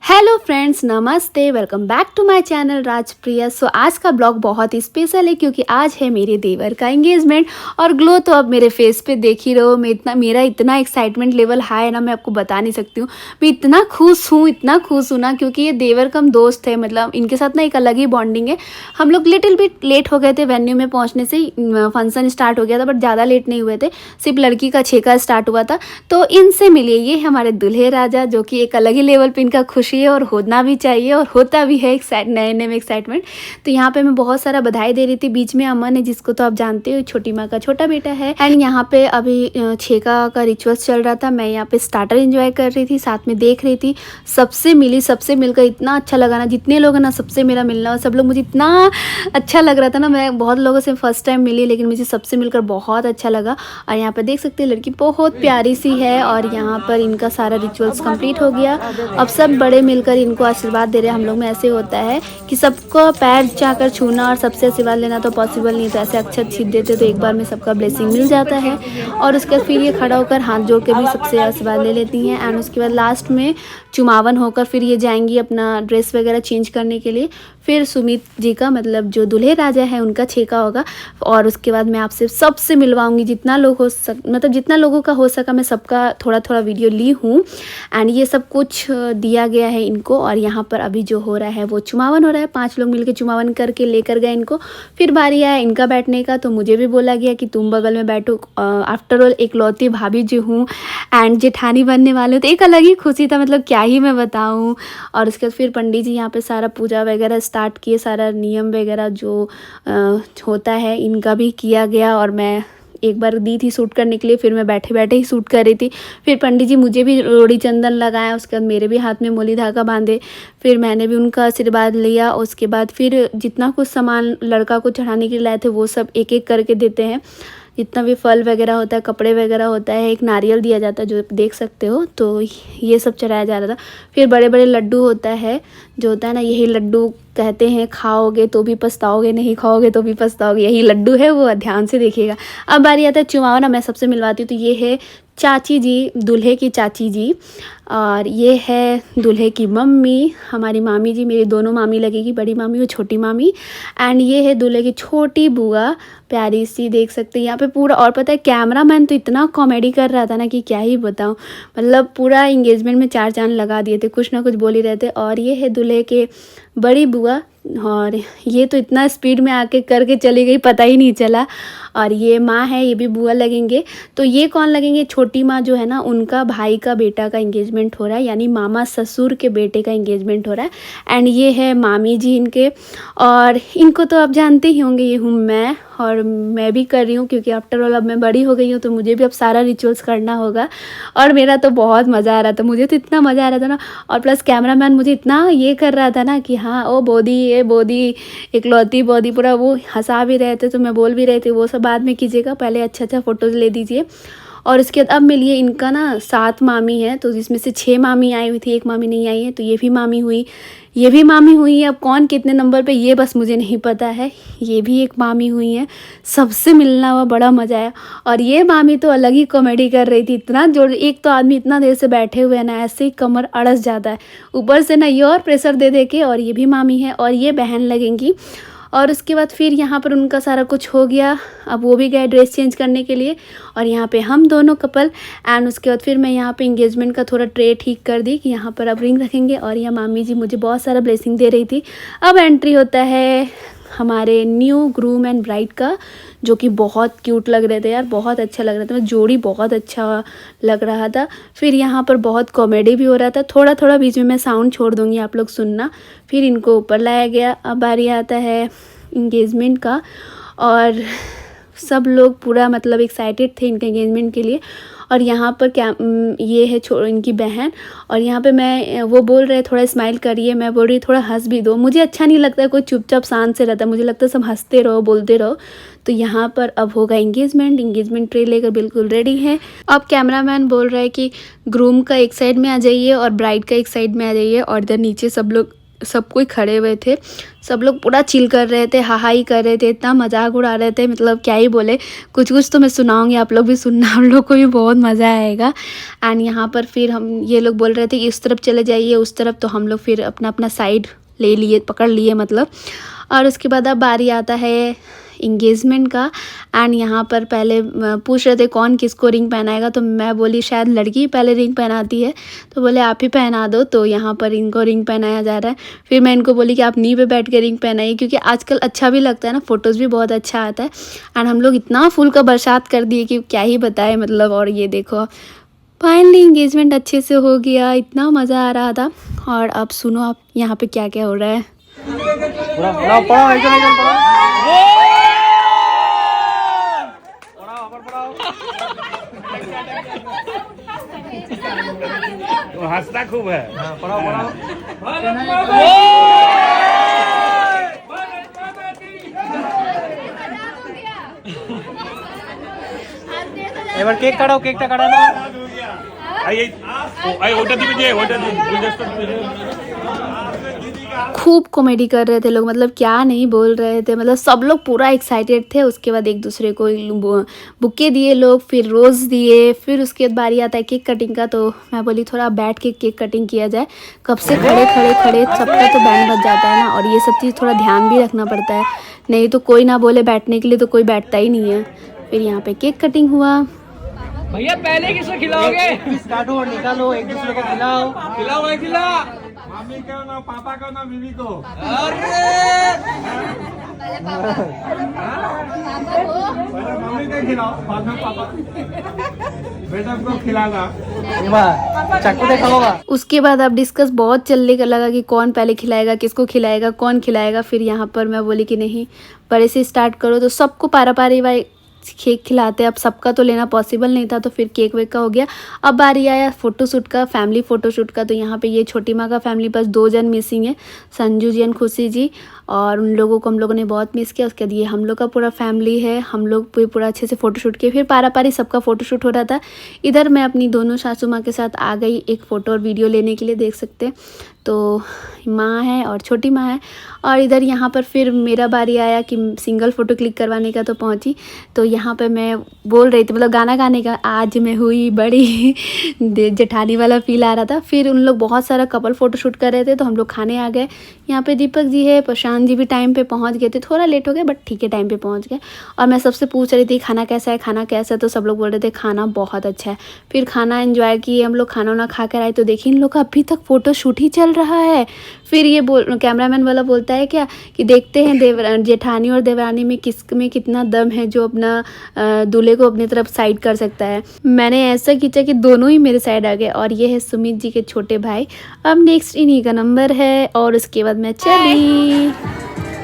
Hello friends, नमस्ते। Welcome back to my channel Rajpriya. So आज का ब्लॉग बहुत ही स्पेशल है क्योंकि आज है मेरे देवर का एंगेजमेंट। और ग्लो तो अब मेरे फेस पे देख ही रहो। मेरा इतना एक्साइटमेंट लेवल हाई है ना, मैं आपको बता नहीं सकती हूँ। मैं इतना खुश हूँ ना, क्योंकि ये देवर कम दोस्त है। मतलब इनके साथ ना एक अलग ही बॉन्डिंग है। हम लोग लिटिल बिट लेट हो गए थे वेन्यू में पहुँचने से। फंक्शन स्टार्ट हो गया था बट ज़्यादा लेट नहीं हुए थे, सिर्फ लड़की का छेका स्टार्ट हुआ था। तो इनसे मिलिए, ये हमारे दूल्हे राजा, जो कि एक अलग ही लेवल पे इनका खुशी है और होना भी चाहिए और होता भी है नए नए में एक्साइटमेंट। तो यहाँ पे मैं बहुत सारा बधाई दे रही थी। बीच में अमन है, जिसको तो आप जानते हो, छोटी माँ का छोटा बेटा है। एंड यहाँ पे अभी छेका का रिचुअल्स चल रहा था। मैं यहाँ पे स्टार्टर एंजॉय कर रही थी, साथ में देख रही थी। सबसे मिली, सबसे मिलकर इतना अच्छा लगा ना। जितने लोग हैं ना, सबसे मेरा मिलना, और सब लोग मुझे इतना अच्छा लग रहा था ना। मैं बहुत लोगों से फर्स्ट टाइम मिली, लेकिन मुझे सबसे मिलकर बहुत अच्छा लगा। और यहाँ पर देख सकते हैं, लड़की बहुत प्यारी सी है। और यहाँ पर इनका सारा रिचुअल्स कंप्लीट हो गया। अब सब बड़े मिलकर इनको आशीर्वाद दे रहे हैं। हम लोग में ऐसे होता है कि सबको पैर जाकर छूना और सबसे आशीर्वाद लेना तो पॉसिबल नहीं। तो ऐसे अक्षत छीन देते तो एक बार में सबका ब्लेसिंग मिल जाता है। और उसके बाद फिर ये खड़ा होकर हाथ जोड़ के भी सबसे आशीर्वाद ले लेती हैं। एंड उसके बाद लास्ट में चुमावन होकर फिर ये जाएंगी अपना ड्रेस वगैरह चेंज करने के लिए। फिर सुमित जी का, मतलब जो दूल्हे राजा है, उनका छेका होगा। और उसके बाद मैं आपसे सबसे मिलवाऊंगी। जितना लोग हो मतलब जितना लोगों का हो सका मैं सबका थोड़ा थोड़ा वीडियो ली हूँ। एंड ये सब कुछ दिया गया है इनको। और यहाँ पर अभी जो हो रहा है वो चुमावन हो रहा है। 5 लोग मिलकर चुमावन करके लेकर गए इनको। फिर बारी आया इनका बैठने का, तो मुझे भी बोला गया कि तुम बगल में बैठो। आफ्टर ऑल एक लौती भाभी जो हूँ एंड जेठानी बनने वाले हो, तो एक अलग ही खुशी था। मतलब क्या ही मैं बताऊँ। और उसके बाद फिर पंडित जी यहाँ पे सारा पूजा वगैरह स्टार्ट किए। सारा नियम वगैरह जो होता है इनका भी किया गया। और मैं एक बार दी थी सूट करने के लिए, फिर मैं बैठे बैठे ही सूट कर रही थी। फिर पंडित जी मुझे भी रोड़ी चंदन लगाया, उसके बाद मेरे भी हाथ में मोली धागा बांधे। फिर मैंने भी उनका आशीर्वाद लिया। उसके बाद फिर जितना कुछ सामान लड़का को चढ़ाने के लिए लाए थे वो सब एक एक करके देते हैं। जितना भी फल वगैरह होता है, कपड़े वगैरह होता है, एक नारियल दिया जाता है जो देख सकते हो। तो ये सब चढ़ाया जा रहा था। फिर बड़े बड़े लड्डू होता है, जो होता है ना, यही लड्डू कहते हैं खाओगे तो भी पछताओगे, नहीं खाओगे तो भी पछताओगे। यही लड्डू है वो, ध्यान से देखिएगा। अब बारी आता है चुमाओ ना, मैं सबसे मिलवाती हूँ। तो ये है चाची जी, दूल्हे की चाची जी। और ये है दूल्हे की मम्मी, हमारी मामी जी। मेरी दोनों मामी लगेगी, बड़ी मामी और छोटी मामी। एंड ये है दूल्हे की छोटी बुआ, प्यारी सी, देख सकते हैं यहाँ पे पूरा। और पता है कैमरा मैन तो इतना कॉमेडी कर रहा था ना कि क्या ही बताऊँ। मतलब पूरा इंगेजमेंट में 4 चांद लगा दिए थे, कुछ ना कुछ बोल ही रहे थे। और ये है दूल्हे के बड़ी बुआ। और ये तो इतना स्पीड में आके करके चली गई, पता ही नहीं चला। और ये माँ है, ये भी बुआ लगेंगे। तो ये कौन लगेंगे? छोटी माँ जो है ना, उनका भाई का बेटा का एंगेजमेंट हो रहा है, यानी मामा ससुर के बेटे का एंगेजमेंट हो रहा है। एंड ये है मामी जी इनके। और इनको तो आप जानते ही होंगे, ये हूँ मैं। और मैं भी कर रही हूँ क्योंकि आफ्टर ऑल अब मैं बड़ी हो गई हूँ, तो मुझे भी अब सारा रिचुअल्स करना होगा। और मेरा तो बहुत मज़ा आ रहा था, मुझे तो इतना मज़ा आ रहा था ना। और प्लस कैमरामैन मुझे इतना ये कर रहा था ना कि हाँ ओ बोदी, ये बोदी, इकलौती बोदी, पूरा वो हंसा भी रहे थे। तो मैं बोल भी रहे थे वो सब बाद में कीजिएगा, पहले अच्छा फ़ोटोज़ ले दीजिए। और उसके बाद अब मिलिए, इनका ना 7 मामी है, तो जिसमें से 6 मामी आई हुई थी, 1 मामी नहीं आई है। तो ये भी मामी हुई, ये भी मामी हुई है। अब कौन कितने नंबर पे ये बस मुझे नहीं पता है। ये भी एक मामी हुई है। सबसे मिलना हुआ, बड़ा मज़ा आया। और ये मामी तो अलग ही कॉमेडी कर रही थी। इतना जोर, एक तो आदमी इतना देर से बैठे हुए हैं ना, ऐसे ही कमर अड़स जाता है, ऊपर से ना ये और प्रेशर दे दे के। और ये भी मामी है और ये बहन लगेंगी। और उसके बाद फिर यहाँ पर उनका सारा कुछ हो गया। अब वो भी गए ड्रेस चेंज करने के लिए। और यहाँ पे हम दोनों कपल। एंड उसके बाद फिर मैं यहाँ पे इंगेजमेंट का थोड़ा ट्रे ठीक कर दी कि यहाँ पर अब रिंग रखेंगे। और यह मामी जी मुझे बहुत सारा ब्लेसिंग दे रही थी। अब एंट्री होता है हमारे न्यू ग्रूम एंड ब्राइड का, जो कि बहुत क्यूट लग रहे थे यार, बहुत अच्छा लग रहा था। जोड़ी बहुत अच्छा लग रहा था। फिर यहाँ पर बहुत कॉमेडी भी हो रहा था। थोड़ा थोड़ा बीच में मैं साउंड छोड़ दूँगी, आप लोग सुनना। फिर इनको ऊपर लाया गया। अब बारी आता है इंगेजमेंट का। और सब लोग पूरा मतलब एक्साइटेड थे इनके एंगेजमेंट के लिए। और यहाँ पर क्या, ये है इनकी बहन। और यहाँ पे मैं, वो बोल रहे थोड़ा स्माइल करिए, मैं बोल रही थोड़ा हंस भी दो। मुझे अच्छा नहीं लगता है कोई चुपचाप शांत से रहता है, मुझे लगता है सब हंसते रहो, बोलते रहो। तो यहाँ पर अब होगा इंगेजमेंट ट्रे लेकर बिल्कुल रेडी है। अब कैमरामैन बोल रहा है कि ग्रूम का एक साइड में आ जाइए और ब्राइड का एक साइड में आ जाइए। और इधर नीचे सब लोग सब कोई खड़े हुए थे, सब लोग पूरा चिल कर रहे थे, हाहाई कर रहे थे, इतना मजाक उड़ा रहे थे, मतलब क्या ही बोले। कुछ कुछ तो मैं सुनाऊंगी, आप लोग भी सुनना, आप लोग को भी बहुत मज़ा आएगा। एंड यहाँ पर फिर हम ये लोग बोल रहे थे कि इस तरफ चले जाइए उस तरफ, तो हम लोग फिर अपना अपना साइड ले लिए, पकड़ लिए मतलब। और उसके बाद अब बारी आता है इंगेजमेंट का। एंड यहाँ पर पहले पूछ रहे थे कौन किसको रिंग पहनाएगा, तो मैं बोली शायद लड़की पहले रिंग पहनाती है, तो बोले आप ही पहना दो। तो यहाँ पर इनको रिंग पहनाया जा रहा है। फिर मैं इनको बोली कि आप नी पे बैठ के रिंग पहनाइए, क्योंकि आजकल अच्छा भी लगता है ना, फ़ोटोज़ भी बहुत अच्छा आता है। एंड हम लोग इतना फूल का बरसात कर दिए कि क्या ही बताए मतलब। और ये देखो फाइनली इंगेजमेंट अच्छे से हो गया, इतना मज़ा आ रहा था। और अब सुनो आप यहाँ पे क्या क्या हो रहा है। हंसता खूब है। এবার কেক কাটাও, কেকটা কাটানো। खूब कॉमेडी कर रहे थे लोग, मतलब क्या नहीं बोल रहे थे, मतलब सब लोग पूरा एक्साइटेड थे। उसके बाद एक दूसरे को बुके दिए लोग, फिर रोज़ दिए। फिर उसके बाद बारी आता है केक कटिंग का, तो मैं बोली थोड़ा बैठ के केक कटिंग किया जाए। कब से खड़े खड़े खड़े सबका तो बैंड बज जाता है ना, और ये सब चीज़ थोड़ा ध्यान भी रखना पड़ता है, नहीं तो कोई ना बोले बैठने के लिए तो कोई बैठता ही नहीं है। फिर यहाँ पे केक कटिंग हुआ। भैया पहले किसको खिलाओगे? काटो और निकालो, एक दूसरे को खिलाओ। खिलाओ भाई, खिला। मम्मी को ना, पापा को ना, बीवी को। पहले मम्मी को खिलाओ, बाद में पापा। बेटा को खिलाना। चाकू दिखाओगा। उसके बाद अब डिस्कस बहुत चलने का लगा कि कौन पहले खिलाएगा, किसको खिलाएगा, कौन खिलाएगा। फिर यहाँ पर मैं बोली कि नहीं बड़े से स्टार्ट करो, तो सबको पारा पारी वाई केक खिलाते। अब सबका तो लेना पॉसिबल नहीं था, तो फिर केक वेक का हो गया। अब बारी आया फ़ोटोशूट का, फैमिली फ़ोटोशूट का। तो यहाँ पे ये छोटी माँ का फैमिली बस 2 जन मिसिंग है, संजू जी एंड खुशी जी, और उन लोगों को हम लोगों ने बहुत मिस किया। उसके बाद ये हम लोग का पूरा फैमिली है, हम लोग भी पूरा अच्छे से फ़ोटोशूट किए। फिर पारा पारी सबका फ़ोटोशूट हो रहा था। इधर मैं अपनी दोनों सासू माँ के साथ आ गई एक फ़ोटो और वीडियो लेने के लिए, देख सकते हैं। तो माँ है और छोटी माँ है। और इधर यहाँ पर फिर मेरा बारी आया कि सिंगल फ़ोटो क्लिक करवाने का, तो पहुँची। तो यहाँ पे मैं बोल रही थी, मतलब गाना गाने का, आज मैं हुई बड़ी जेठानी वाला फील आ रहा था। फिर उन लोग बहुत सारा कपल फ़ोटो शूट कर रहे थे, तो हम लोग खाने आ गए। यहाँ पे दीपक जी है, प्रशांत जी भी टाइम पे पहुँच गए थे, थोड़ा लेट हो गए बट ठीक है, टाइम पे पहुँच गए। और मैं सबसे पूछ रही थी खाना कैसा है, खाना कैसा है, तो सब लोग बोल रहे थे खाना बहुत अच्छा है। फिर खाना एंजॉय किए हम लोग, खाना वाना खा कर आए। तो देखिए इन लोग का अभी तक फ़ोटो शूट ही चल रहा है। फिर ये कैमरामैन वाला बोलता है क्या कि देखते हैं जेठानी और देवरानी में किस में कितना दम है, जो अपना दूल्हे को अपनी तरफ साइड कर सकता है। मैंने ऐसा खींचा कि दोनों ही मेरे साइड आ गए। और ये है सुमित जी के छोटे भाई। अब नेक्स्ट इन्हीं का नंबर है, और उसके बाद मैं चली।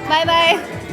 Bye bye.